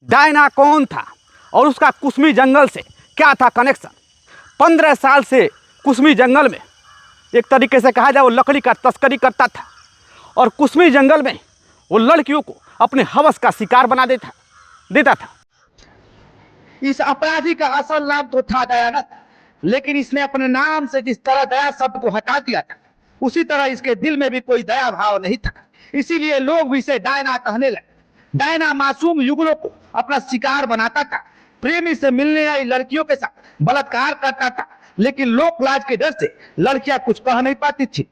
Diana कौन था और उसका कुसमी जंगल से क्या था कनेक्शन। 15 साल से कुसमी जंगल में एक तरीके से कहा जाए वो लकड़ी का तस्करी करता था और कुसमी जंगल में वो लड़कियों को अपने हवस का शिकार बना देता था। इस अपराधी का असल नाम तो था दयानंद, लेकिन इसने अपने नाम से जिस तरह दया शब्द को हटा दिया था, उसी तरह इसके दिल में भी कोई दया भाव नहीं था। इसीलिए लोग भी इसे डायना कहने लगे। डायना मासूम युगलों को अपना शिकार बनाता था, प्रेमी से मिलने आई लड़कियों के साथ बलात्कार करता था, लेकिन लोक लाज के डर से लड़कियां कुछ कह नहीं पाती थी।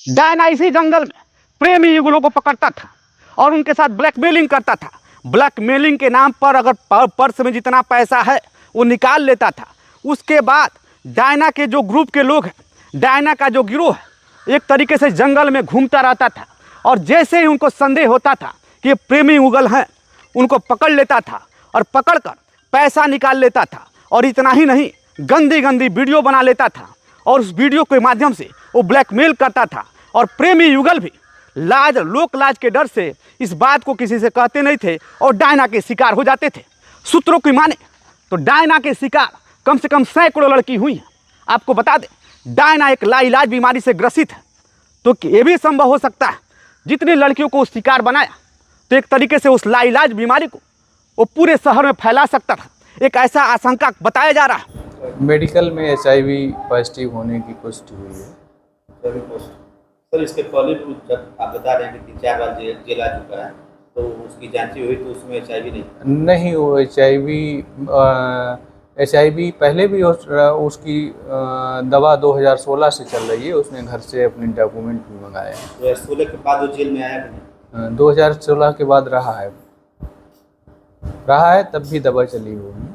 डायना इसी जंगल में प्रेमी युगलों को पकड़ता था और उनके साथ ब्लैकमेलिंग करता था। ब्लैकमेलिंग के नाम पर अगर पर्स में जितना पैसा है वो निकाल लेता था। उसके बाद डायना के जो ग्रुप के लोग हैं, डायना का जो गिरोह है, एक तरीके से जंगल में घूमता रहता था और जैसे ही उनको संदेह होता था कि ये प्रेमी युगल हैं, उनको पकड़ लेता था और पकड़कर पैसा निकाल लेता था। और इतना ही नहीं, गंदी गंदी वीडियो बना लेता था और उस वीडियो के माध्यम से वो ब्लैकमेल करता था। और प्रेमी युगल भी लोक लाज के डर से इस बात को किसी से कहते नहीं थे और डायना के शिकार हो जाते थे। सूत्रों की माने तो डायना के शिकार कम से कम सैकड़ों लड़की हुई हैं। आपको बता दें, डायना एक लाइलाज बीमारी से ग्रसित है। तो ये भी संभव हो सकता है जितनी लड़कियों को उस शिकार बनाया, तो एक तरीके से उस लाइलाज बीमारी को वो पूरे शहर में फैला सकता था। एक ऐसा आशंका बताया जा रहा है। मेडिकल में HIV पॉजिटिव होने की पुष्टि हुई है। सर, इसके पहले भी जब आप बता रहे हैं कि 3-4 बार जेल आ चुका है, तो उसकी जांच हुई तो उसमें HIV नहीं वो HIV पहले भी उसकी दवा 2016 से चल रही है। उसने घर से अपने डॉक्यूमेंट भी मंगाए हैं। 2016 के बाद वो जेल में आया नहीं? 2016 के बाद रहा है तब भी दवा चली हुई है।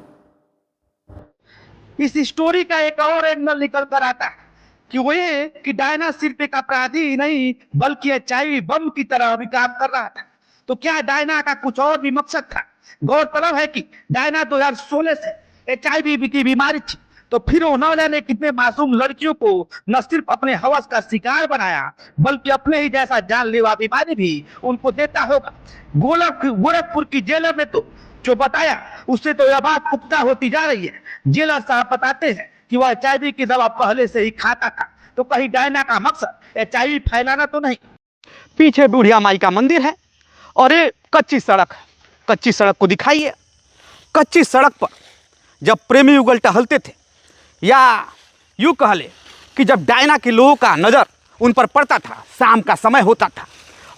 इस स्टोरी का एक और एंगल निकल कर आता है कि वो ये कि डायना सिर्फ एक अपराधी ही नहीं बल्कि HIV बम की तरह भी काम कर रहा था। तो क्या डायना का कुछ और भी मकसद था? गौरतलब है कि डायना 2016 से HIV की बीमारी थी, तो फिर उन्होंने ने कितने मासूम लड़कियों को न सिर्फ अपने हवस का शिकार बनाया बल्कि अपने ही जैसा जानलेवा बीमारी भी उनको देता होगा। गोरखपुर की जेलर ने तो जो बताया उससे तो यह बात पुख्ता होती जा रही है। जेलर साहब बताते हैं कि वह HIV की दवा पहले से ही खाता था। तो कहीं डायना का मकसद HIV फैलाना तो नहीं? पीछे बुढ़िया माई का मंदिर है और ये कच्ची सड़क है। कच्ची सड़क को दिखाइए। कच्ची सड़क पर जब प्रेमी युगल टहलते थे, या यूँ कह ले कि जब डायना के लोगों का नज़र उन पर पड़ता था, शाम का समय होता था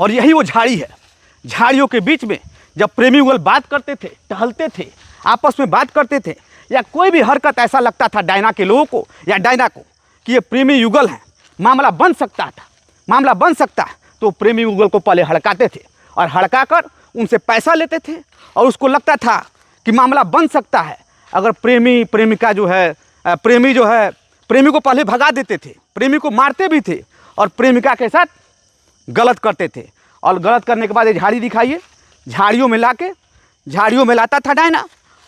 और यही वो झाड़ी है। झाड़ियों के बीच में जब प्रेमी युगल बात करते थे, टहलते थे, आपस में बात करते थे, या कोई भी हरकत ऐसा लगता था डायना के लोगों को या डायना को कि ये प्रेमी युगल हैं, मामला बन सकता है, तो प्रेमी युगल को पहले हड़काते थे और हड़का कर उनसे पैसा लेते थे और उसको लगता था कि मामला बन सकता है। अगर प्रेमिका जो है प्रेमी को पहले भगा देते थे, प्रेमी को मारते भी थे और प्रेमिका के साथ गलत करते थे। और गलत करने के बाद ये झाड़ी दिखाइए, झाड़ियों में लाता था डायना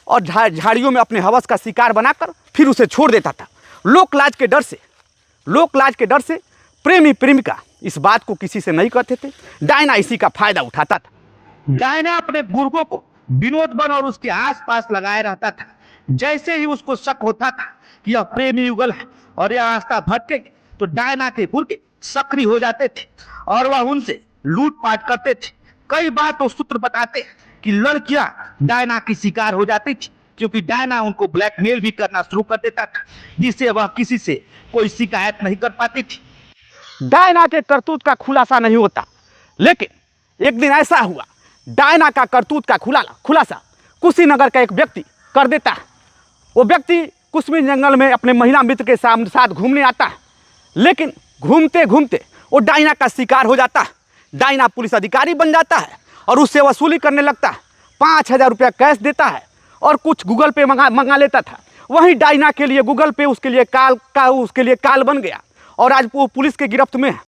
और झाड़ियों में अपने हवस का शिकार बनाकर फिर उसे छोड़ देता था। लोक लाज के डर से प्रेमी प्रेमिका इस बात को किसी से नहीं कहते थे। डायना इसी का फायदा उठाता था। डायना अपने बुर्गों को विनोद वन और उसके आसपास लगाए रहता था। जैसे ही उसको शक होता था कि यह प्रेमी युगल है और यह रास्ता भटकेंगे, तो डायना के बुर्गे सक्रिय हो जाते थे और वह उनसे लूटपाट करते थे। कई बार तो सूत्र बताते हैं कि लड़कियां डायना की शिकार हो जाती थी, क्योंकि डायना उनको ब्लैकमेल भी करना शुरू कर देता था, जिससे वह किसी से कोई शिकायत नहीं कर पाती थी। डायना के करतूत का खुलासा नहीं होता, लेकिन एक दिन ऐसा हुआ, डायना का करतूत का खुलासा कुशीनगर का एक व्यक्ति कर देता है। वो व्यक्ति कुसमी जंगल में अपने महिला मित्र के साथ घूमने आता है, लेकिन घूमते घूमते वो डायना का शिकार हो जाता है। डायना पुलिस अधिकारी बन जाता है और उससे वसूली करने लगता है। 5000 रुपया कैश देता है और कुछ गूगल पे मंगा लेता था। वहीं डायना के लिए गूगल पे उसके लिए काल बन गया और आज वो पुलिस के गिरफ्त में है।